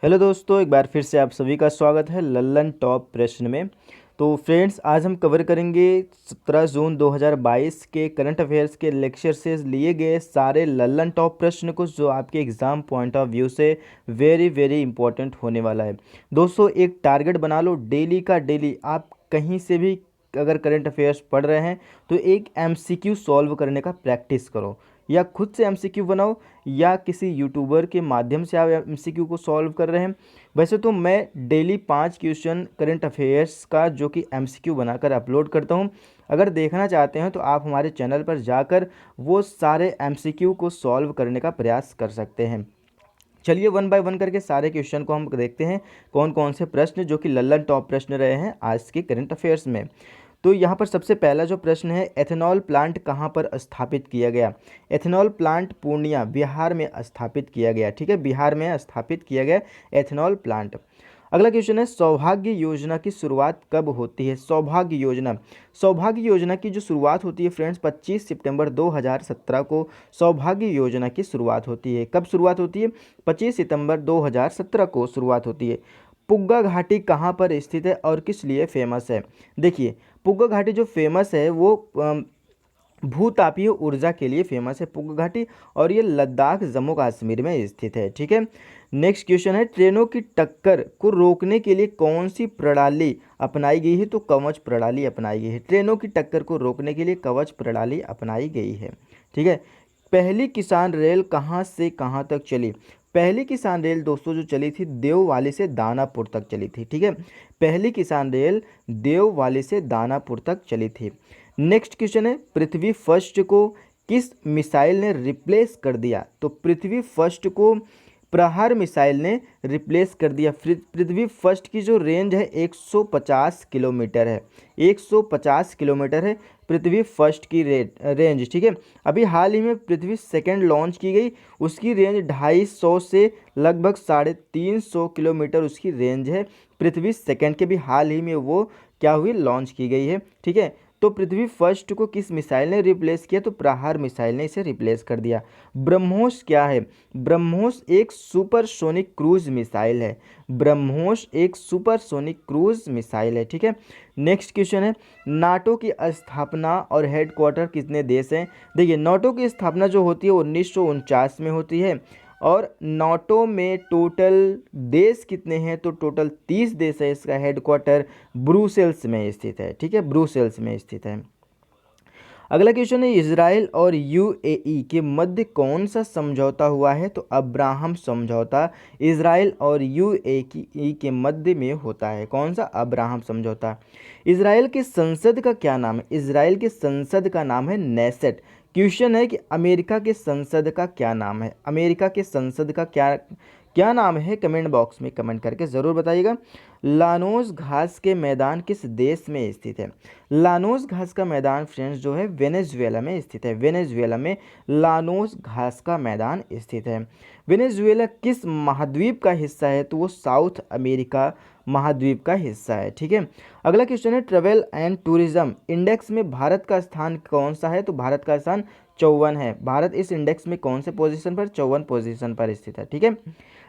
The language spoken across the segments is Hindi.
हेलो दोस्तों, एक बार फिर से आप सभी का स्वागत है लल्लन टॉप प्रश्न में। तो फ्रेंड्स, आज हम कवर करेंगे 17 जून 2022 के करंट अफेयर्स के लेक्चर से लिए गए सारे लल्लन टॉप प्रश्न को, जो आपके एग्ज़ाम पॉइंट ऑफ व्यू से वेरी वेरी इंपॉर्टेंट होने वाला है। दोस्तों, एक टारगेट बना लो डेली का डेली। आप कहीं से भी अगर करंट अफेयर्स पढ़ रहे हैं तो एक एमसीक्यू सॉल्व करने का प्रैक्टिस करो, या खुद से एमसीक्यू बनाओ, या किसी यूट्यूबर के माध्यम से आप एमसीक्यू को सॉल्व कर रहे हैं। वैसे तो मैं डेली 5 क्वेश्चन करंट अफेयर्स का जो कि एमसीक्यू बनाकर अपलोड करता हूं। अगर देखना चाहते हैं तो आप हमारे चैनल पर जाकर वो सारे एमसीक्यू को सॉल्व करने का प्रयास कर सकते हैं। चलिए वन बाय वन करके सारे क्वेश्चन को हम देखते हैं, कौन कौन से प्रश्न जो कि लल्लन टॉप प्रश्न रहे हैं आज के करंट अफेयर्स में। तो यहाँ पर सबसे पहला जो प्रश्न है, एथेनॉल प्लांट कहाँ पर स्थापित किया गया। एथेनॉल प्लांट पूर्णिया बिहार में स्थापित किया गया। ठीक है, बिहार में स्थापित किया गया एथेनॉल प्लांट। अगला क्वेश्चन है, सौभाग्य योजना की शुरुआत कब होती है। सौभाग्य योजना की जो शुरुआत होती है फ्रेंड्स, 25 सितंबर 2017 को सौभाग्य योजना की शुरुआत होती है। कब शुरुआत होती है? 25 सितंबर 2017 को शुरुआत होती है। पुग्गा घाटी कहाँ पर स्थित है और किस लिए फेमस है? देखिए, पुग्गा घाटी जो फेमस है वो भूतापीय ऊर्जा के लिए फेमस है पुग्गा घाटी, और ये लद्दाख जम्मू कश्मीर में स्थित है। ठीक है, नेक्स्ट क्वेश्चन है, ट्रेनों की टक्कर को रोकने के लिए कौन सी प्रणाली अपनाई गई है? तो कवच प्रणाली अपनाई गई है। ट्रेनों की टक्कर को रोकने के लिए कवच प्रणाली अपनाई गई है। ठीक है, पहली किसान रेल कहाँ से कहाँ तक चली? पहली किसान रेल दोस्तों जो चली थी, देववाली से दानापुर तक चली थी। ठीक है, पहली किसान रेल देववाली से दानापुर तक चली थी। नेक्स्ट क्वेश्चन है, पृथ्वी फर्स्ट को किस मिसाइल ने रिप्लेस कर दिया? तो पृथ्वी फर्स्ट को प्रहार मिसाइल ने रिप्लेस कर दिया। पृथ्वी फर्स्ट की जो रेंज है 150 किलोमीटर है। 150 किलोमीटर है पृथ्वी फर्स्ट की रेंज। ठीक है, अभी हाल ही में पृथ्वी सेकंड लॉन्च की गई, उसकी रेंज 250 से लगभग 350 किलोमीटर उसकी रेंज है। पृथ्वी सेकंड के भी हाल ही में वो क्या हुई, लॉन्च की गई है। ठीक है, तो पृथ्वी फर्स्ट को किस मिसाइल ने रिप्लेस किया? तो प्रहार मिसाइल ने इसे रिप्लेस कर दिया। ब्रह्मोस क्या है? ब्रह्मोस एक सुपरसोनिक क्रूज मिसाइल है। ब्रह्मोस एक सुपरसोनिक क्रूज मिसाइल है। ठीक है, नेक्स्ट क्वेश्चन है, नाटो की स्थापना और हेडक्वार्टर कितने देश हैं? देखिए, नाटो की स्थापना जो होती है 1949 में होती है, और नाटो में टोटल देश कितने हैं? तो टोटल 30 देश है। इसका हेडक्वार्टर ब्रुसेल्स में स्थित है। ठीक है, ब्रुसेल्स में स्थित है। अगला क्वेश्चन है, इजराइल और यूएई के मध्य कौन सा समझौता हुआ है? तो अब्राहम समझौता इजराइल और यूएई के मध्य में होता है। कौन सा? अब्राहम समझौता। इजराइल की संसद का क्या नाम है? इजराइल की संसद का नाम है नेसेट। क्वेश्चन है कि अमेरिका के संसद का क्या नाम है? अमेरिका के संसद का क्या क्या नाम है? कमेंट बॉक्स में कमेंट करके ज़रूर बताइएगा। लानोस घास के मैदान किस देश में स्थित है? लानोस घास का मैदान फ्रेंड्स जो है वेनेजुएला में स्थित है। वेनेजुएला में लानोस घास का मैदान स्थित है। वेनेजुएला किस महाद्वीप का हिस्सा है? तो वो साउथ अमेरिका महाद्वीप का हिस्सा है। ठीक है, अगला क्वेश्चन है, ट्रेवल एंड टूरिज्म इंडेक्स में भारत का स्थान कौन सा है? तो भारत का स्थान 54 है। भारत इस इंडेक्स में कौन से पोजीशन पर? 54 पोजीशन पर स्थित है। ठीक है,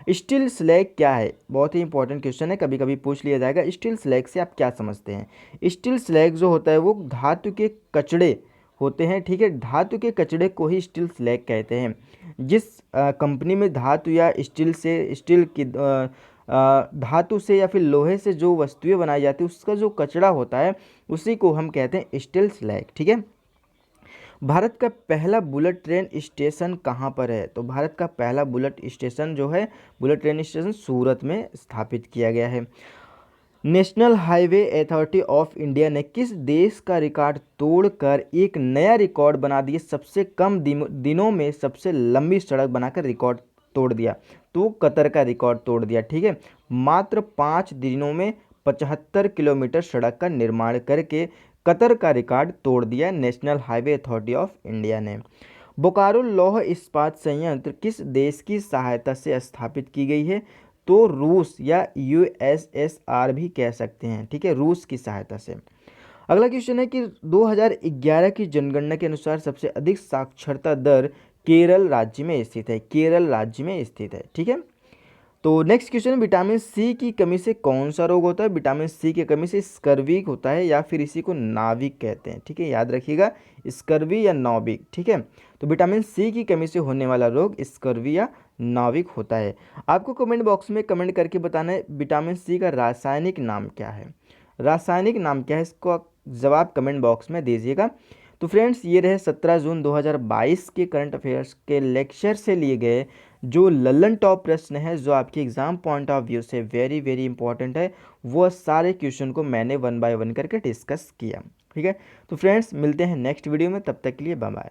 स्टील स्लैग क्या है? बहुत ही इंपॉर्टेंट क्वेश्चन है, कभी कभी पूछ लिया जाएगा। स्टील स्लैग से आप क्या समझते हैं? स्टील स्लैग जो होता है वो धातु के कचड़े होते हैं। ठीक है, धातु के कचड़े को ही स्टील स्लैग कहते हैं। जिस कंपनी में धातु या स्टील की धातु से या फिर लोहे से जो वस्तुएं बनाई जाती है उसका जो कचड़ा होता है उसी को हम कहते हैं स्टील स्लैग। ठीक है, भारत का पहला बुलेट ट्रेन स्टेशन कहाँ पर है? तो भारत का पहला बुलेट स्टेशन जो है, बुलेट ट्रेन स्टेशन सूरत में स्थापित किया गया है। National highway authority of India ने किस देश का रिकॉर्ड तोड़कर एक नया रिकॉर्ड बना दिया? सबसे कम दिनों में सबसे लंबी सड़क बनाकर रिकॉर्ड तोड़ दिया। तो कतर का रिकॉर्ड तोड़ दिया। ठीक है, मात्र 5 दिनों में 75 किलोमीटर सड़क का निर्माण करके कतर का रिकॉर्ड तोड़ दिया national highway authority of India ने। बोकारो लौह इस्पात संयंत्र किस देश की सहायता से स्थापित की गई है? तो रूस या यूएसएसआर भी कह सकते हैं। ठीक है, रूस की सहायता से। अगला क्वेश्चन है कि 2011 की जनगणना के अनुसार सबसे अधिक साक्षरता दर केरल राज्य में स्थित है। केरल राज्य में स्थित है। ठीक है, तो नेक्स्ट क्वेश्चन, विटामिन सी की कमी से कौन सा रोग होता है? विटामिन सी की कमी से स्कर्वी होता है या फिर इसी को नाविक कहते हैं। ठीक है, याद रखिएगा, स्कर्वी या नाविक। ठीक है, तो विटामिन सी की कमी से होने वाला रोग स्कर्वी या नाविक होता है। आपको कमेंट बॉक्स में कमेंट करके बताना है विटामिन सी का रासायनिक नाम क्या है। रासायनिक नाम क्या है, इसको जवाब कमेंट बॉक्स में दीजिएगा। तो फ्रेंड्स, ये रहे 17 जून 2022 के करंट अफेयर्स के लेक्चर से लिए गए जो लल्लन टॉप प्रश्न है, जो आपके एग्जाम पॉइंट ऑफ व्यू से वेरी वेरी इंपॉर्टेंट है। वो सारे क्वेश्चन को मैंने 1 बाय 1 करके डिस्कस किया। ठीक है, तो फ्रेंड्स मिलते हैं नेक्स्ट वीडियो में, तब तक के लिए बाय बाय।